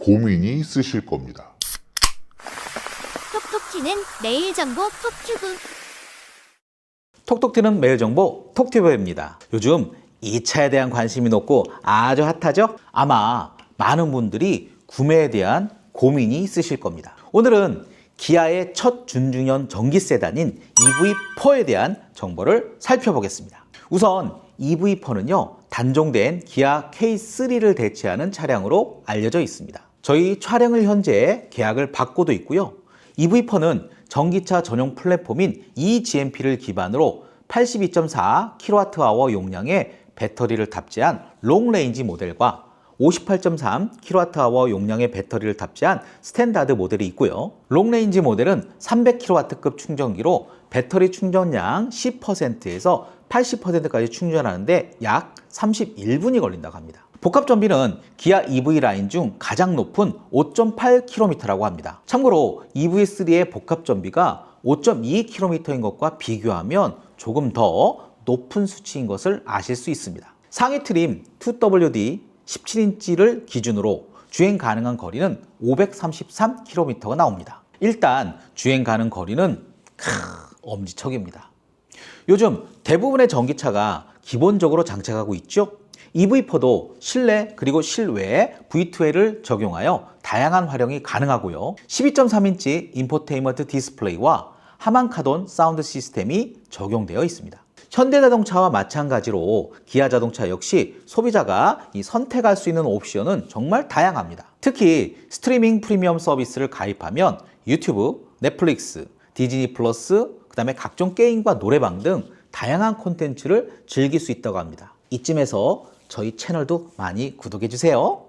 고민이 있으실 겁니다. 톡톡 튀는 매일 정보 톡튜브. 톡톡 튀는 매일 정보 톡튜브입니다. 요즘 이 차에 대한 관심이 높고 아주 핫하죠? 아마 많은 분들이 구매에 대한 고민이 있으실 겁니다. 오늘은 기아의 첫 준중형 전기 세단인 EV4에 대한 정보를 살펴보겠습니다. 우선 EV4는요, 단종된 기아 K3를 대체하는 차량으로 알려져 있습니다. 저희 촬영을 현재 계약을 받고도 있고요. EV4는 전기차 전용 플랫폼인 eGMP를 기반으로 82.4kWh 용량의 배터리를 탑재한 롱레인지 모델과 58.3kWh 용량의 배터리를 탑재한 스탠다드 모델이 있고요. 롱레인지 모델은 300kW급 충전기로 배터리 충전량 10%에서 80%까지 충전하는데 약 31분이 걸린다고 합니다. 복합 전비는 기아 EV 라인 중 가장 높은 5.8km라고 합니다. 참고로 EV3의 복합 전비가 5.2km인 것과 비교하면 조금 더 높은 수치인 것을 아실 수 있습니다. 상위 트림 2WD 17인치를 기준으로 주행 가능한 거리는 533km가 나옵니다. 일단 주행 가능 거리는 엄지척입니다. 요즘 대부분의 전기차가 기본적으로 장착하고 있죠. EV4도 실내 그리고 실외에 V2L을 적용하여 다양한 활용이 가능하고요. 12.3인치 인포테인먼트 디스플레이와 하만카돈 사운드 시스템이 적용되어 있습니다. 현대자동차와 마찬가지로 기아자동차 역시 소비자가 선택할 수 있는 옵션은 정말 다양합니다. 특히 스트리밍 프리미엄 서비스를 가입하면 유튜브, 넷플릭스, 디즈니 플러스, 그 다음에 각종 게임과 노래방 등 다양한 콘텐츠를 즐길 수 있다고 합니다. 이쯤에서 저희 채널도 많이 구독해 주세요.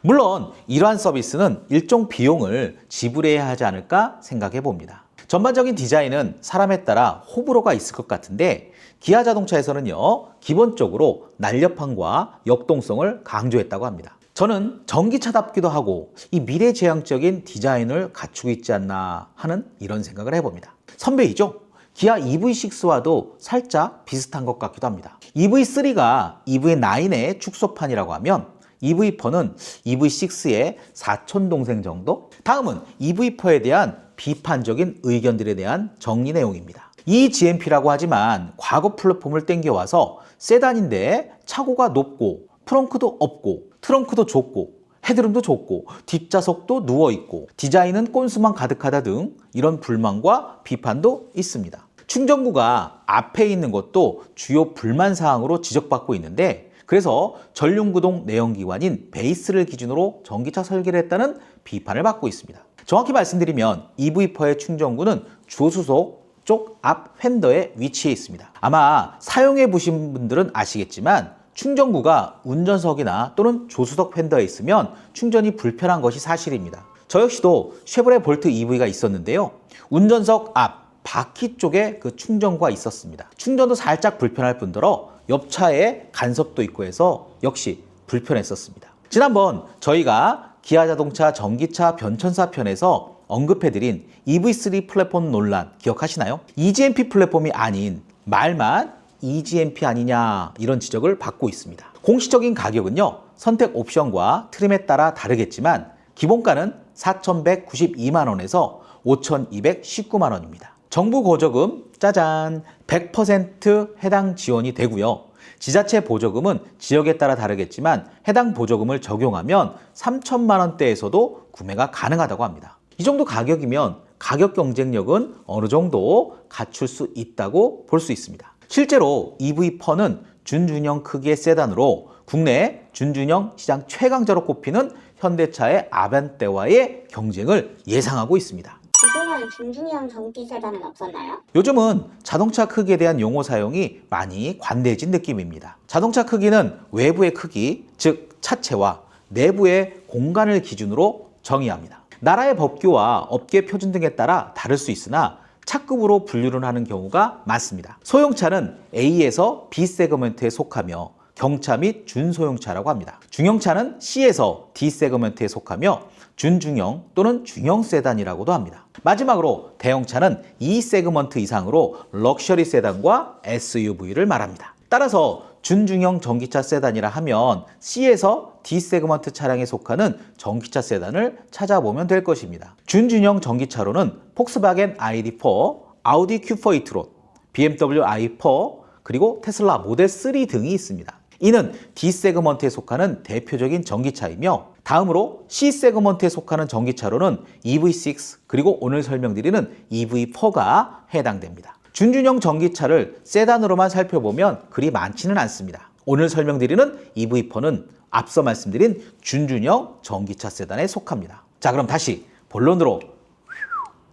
물론 이러한 서비스는 일정 비용을 지불해야 하지 않을까 생각해 봅니다. 전반적인 디자인은 사람에 따라 호불호가 있을 것 같은데 기아 자동차에서는요, 기본적으로 날렵함과 역동성을 강조했다고 합니다. 저는 전기차답기도 하고 이 미래지향적인 디자인을 갖추고 있지 않나 하는 이런 생각을 해봅니다. 선배이죠? 기아 EV6와도 살짝 비슷한 것 같기도 합니다. EV3가 EV9의 축소판이라고 하면 EV4는 EV6의 사촌동생 정도? 다음은 EV4에 대한 비판적인 의견들에 대한 정리 내용입니다. eGMP라고 하지만 과거 플랫폼을 땡겨와서 세단인데 차고가 높고 트렁크도 없고 트렁크도 좁고 헤드룸도 좁고 뒷좌석도 누워있고 디자인은 꼰수만 가득하다 등 이런 불만과 비판도 있습니다. 충전구가 앞에 있는 것도 주요 불만사항으로 지적받고 있는데 그래서 전륜구동 내연기관인 베이스를 기준으로 전기차 설계를 했다는 비판을 받고 있습니다. 정확히 말씀드리면 EV4의 충전구는 조수석 쪽 앞 휀더에 위치해 있습니다. 아마 사용해 보신 분들은 아시겠지만 충전구가 운전석이나 또는 조수석 휀더에 있으면 충전이 불편한 것이 사실입니다. 저 역시도 쉐보레 볼트 EV가 있었는데요. 운전석 앞 바퀴 쪽에 그 충전구가 있었습니다. 충전도 살짝 불편할 뿐더러 옆차에 간섭도 있고 해서 역시 불편했었습니다. 지난번 저희가 기아자동차 전기차 변천사 편에서 언급해드린 EV3 플랫폼 논란 기억하시나요? eGMP 플랫폼이 아닌 말만 eGMP 아니냐 이런 지적을 받고 있습니다. 공식적인 가격은요, 선택 옵션과 트림에 따라 다르겠지만 기본가는 4,192만 원에서 5,219만 원입니다. 정부 보조금 짜잔 100% 해당 지원이 되고요. 지자체 보조금은 지역에 따라 다르겠지만 해당 보조금을 적용하면 3천만 원대에서도 구매가 가능하다고 합니다. 이 정도 가격이면 가격 경쟁력은 어느 정도 갖출 수 있다고 볼 수 있습니다. 실제로 EV4는 준중형 크기의 세단으로 국내 준중형 시장 최강자로 꼽히는 현대차의 아반떼와의 경쟁을 예상하고 있습니다. 지금은 준중형 전기 세단은 없었나요? 요즘은 자동차 크기에 대한 용어 사용이 많이 관대해진 느낌입니다. 자동차 크기는 외부의 크기, 즉 차체와 내부의 공간을 기준으로 정의합니다. 나라의 법규와 업계 표준 등에 따라 다를 수 있으나 차급으로 분류를 하는 경우가 많습니다. 소형차는 A에서 B 세그먼트에 속하며 경차 및 준소형차라고 합니다. 중형차는 C에서 D 세그먼트에 속하며 준중형 또는 중형 세단이라고도 합니다. 마지막으로 대형차는 E 세그먼트 이상으로 럭셔리 세단과 SUV를 말합니다. 따라서 준중형 전기차 세단이라 하면 C에서 D 세그먼트 차량에 속하는 전기차 세단을 찾아보면 될 것입니다. 준중형 전기차로는 폭스바겐 ID4, 아우디 Q4 e-tron, BMW i4, 그리고 테슬라 모델 3 등이 있습니다. 이는 D 세그먼트에 속하는 대표적인 전기차이며 다음으로 C 세그먼트에 속하는 전기차로는 EV6 그리고 오늘 설명드리는 EV4가 해당됩니다. 준준형 전기차를 세단으로만 살펴보면 그리 많지는 않습니다. 오늘 설명드리는 EV4는 앞서 말씀드린 준준형 전기차 세단에 속합니다. 자, 그럼 다시 본론으로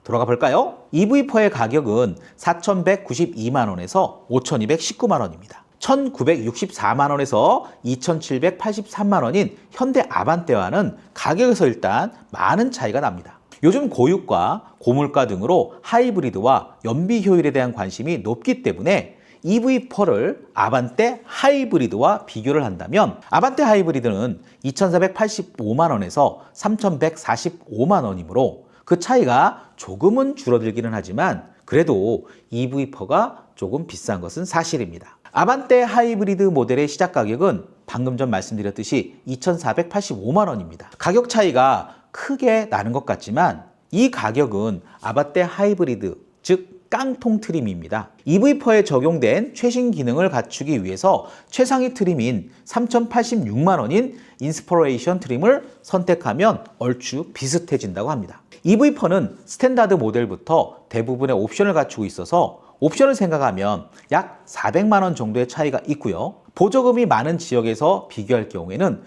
돌아가 볼까요? EV4의 가격은 4,192만 원에서 5,219만 원입니다. 1,964만 원에서 2,783만 원인 현대 아반떼와는 가격에서 일단 많은 차이가 납니다. 요즘 고유가, 고물가 등으로 하이브리드와 연비 효율에 대한 관심이 높기 때문에 EV4를 아반떼 하이브리드와 비교를 한다면 아반떼 하이브리드는 2,485만 원에서 3,145만 원이므로 그 차이가 조금은 줄어들기는 하지만 그래도 EV4가 조금 비싼 것은 사실입니다. 아반떼 하이브리드 모델의 시작 가격은 방금 전 말씀드렸듯이 2,485만 원입니다. 가격 차이가 크게 나는 것 같지만 이 가격은 아반떼 하이브리드, 즉 깡통 트림입니다. EV4에 적용된 최신 기능을 갖추기 위해서 최상위 트림인 3,086만 원인 인스퍼레이션 트림을 선택하면 얼추 비슷해진다고 합니다. EV4는 스탠다드 모델부터 대부분의 옵션을 갖추고 있어서 옵션을 생각하면 약 400만 원 정도의 차이가 있고요. 보조금이 많은 지역에서 비교할 경우에는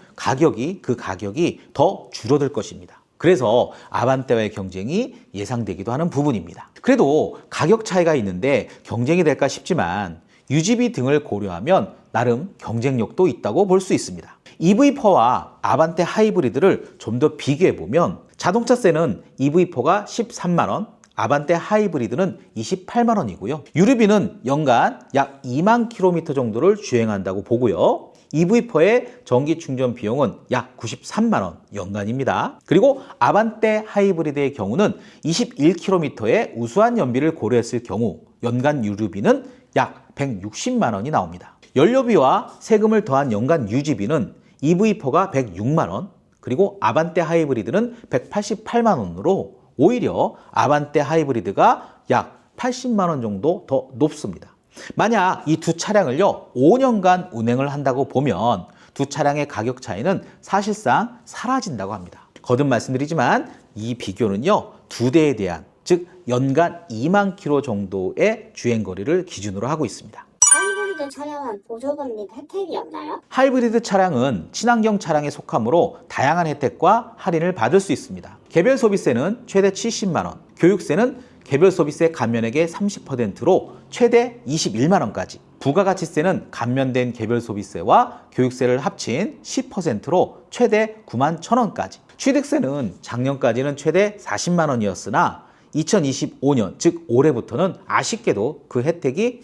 그 가격이 더 줄어들 것입니다. 그래서 아반떼와의 경쟁이 예상되기도 하는 부분입니다. 그래도 가격 차이가 있는데 경쟁이 될까 싶지만 유지비 등을 고려하면 나름 경쟁력도 있다고 볼 수 있습니다. EV4와 아반떼 하이브리드를 좀 더 비교해보면 자동차세는 EV4가 13만 원, 아반떼 하이브리드는 28만 원이고요. 유류비는 연간 약 2만 킬로미터 정도를 주행한다고 보고요. EV4의 전기 충전 비용은 약 93만 원 연간입니다. 그리고 아반떼 하이브리드의 경우는 21km의 우수한 연비를 고려했을 경우 연간 유류비는 약 160만 원이 나옵니다. 연료비와 세금을 더한 연간 유지비는 EV4가 106만 원, 그리고 아반떼 하이브리드는 188만 원으로 오히려 아반떼 하이브리드가 약 80만 원 정도 더 높습니다. 만약 이 두 차량을요 5년간 운행을 한다고 보면 두 차량의 가격 차이는 사실상 사라진다고 합니다. 거듭 말씀드리지만 이 비교는요 두 대에 대한, 즉 연간 2만 킬로 정도의 주행거리를 기준으로 하고 있습니다. 하이브리드 차량은 보조금 및 혜택이 없나요? 하이브리드 차량은 친환경 차량에 속하므로 다양한 혜택과 할인을 받을 수 있습니다. 개별 소비세는 최대 70만 원, 교육세는 개별 소비세 감면액의 30%로 최대 21만 원까지, 부가가치세는 감면된 개별 소비세와 교육세를 합친 10%로 최대 9만 1천 원까지, 취득세는 작년까지는 최대 40만 원이었으나 2025년, 즉 올해부터는 아쉽게도 그 혜택이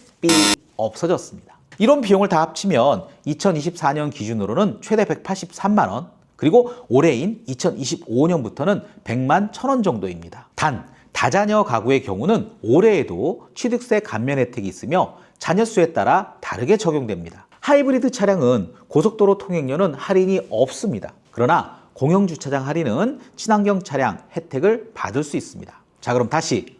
없어졌습니다. 이런 비용을 다 합치면 2024년 기준으로는 최대 183만 원, 그리고 올해인 2025년부터는 100만 1,000원 정도입니다. 단, 다자녀 가구의 경우는 올해에도 취득세 감면 혜택이 있으며 자녀 수에 따라 다르게 적용됩니다. 하이브리드 차량은 고속도로 통행료는 할인이 없습니다. 그러나 공영주차장 할인은 친환경 차량 혜택을 받을 수 있습니다. 자, 그럼 다시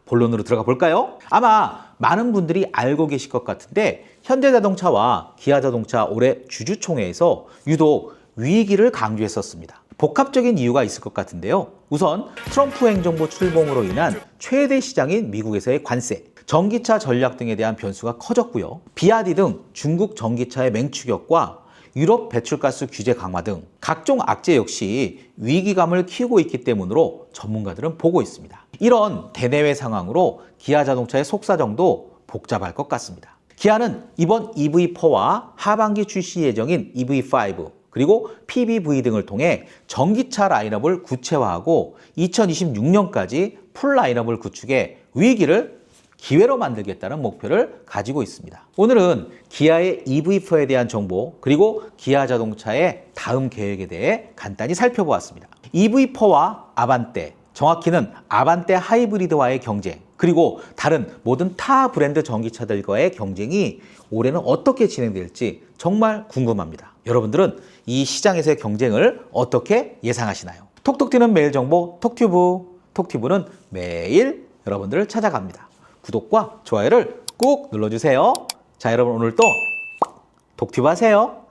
본론으로 들어가 볼까요? 아마 많은 분들이 알고 계실 것 같은데 현대자동차와 기아자동차 올해 주주총회에서 유독 위기를 강조했었습니다. 복합적인 이유가 있을 것 같은데요. 우선 트럼프 행정부 출범으로 인한 최대 시장인 미국에서의 관세, 전기차 전략 등에 대한 변수가 커졌고요. 비아디 등 중국 전기차의 맹추격과 유럽 배출가스 규제 강화 등 각종 악재 역시 위기감을 키우고 있기 때문으로 전문가들은 보고 있습니다. 이런 대내외 상황으로 기아자동차의 속사정도 복잡할 것 같습니다. 기아는 이번 EV4와 하반기 출시 예정인 EV5 그리고 PBV 등을 통해 전기차 라인업을 구체화하고 2026년까지 풀 라인업을 구축해 위기를 기회로 만들겠다는 목표를 가지고 있습니다. 오늘은 기아의 EV4에 대한 정보 그리고 기아자동차의 다음 계획에 대해 간단히 살펴보았습니다. EV4와 아반떼, 정확히는 아반떼 하이브리드와의 경쟁, 그리고 다른 모든 타 브랜드 전기차들과의 경쟁이 올해는 어떻게 진행될지 정말 궁금합니다. 여러분들은 이 시장에서의 경쟁을 어떻게 예상하시나요? 톡톡 튀는 매일 정보 톡튜브. 톡튜브는 매일 여러분들을 찾아갑니다. 구독과 좋아요를 꼭 눌러주세요. 자, 여러분 오늘도 톡튜브 하세요.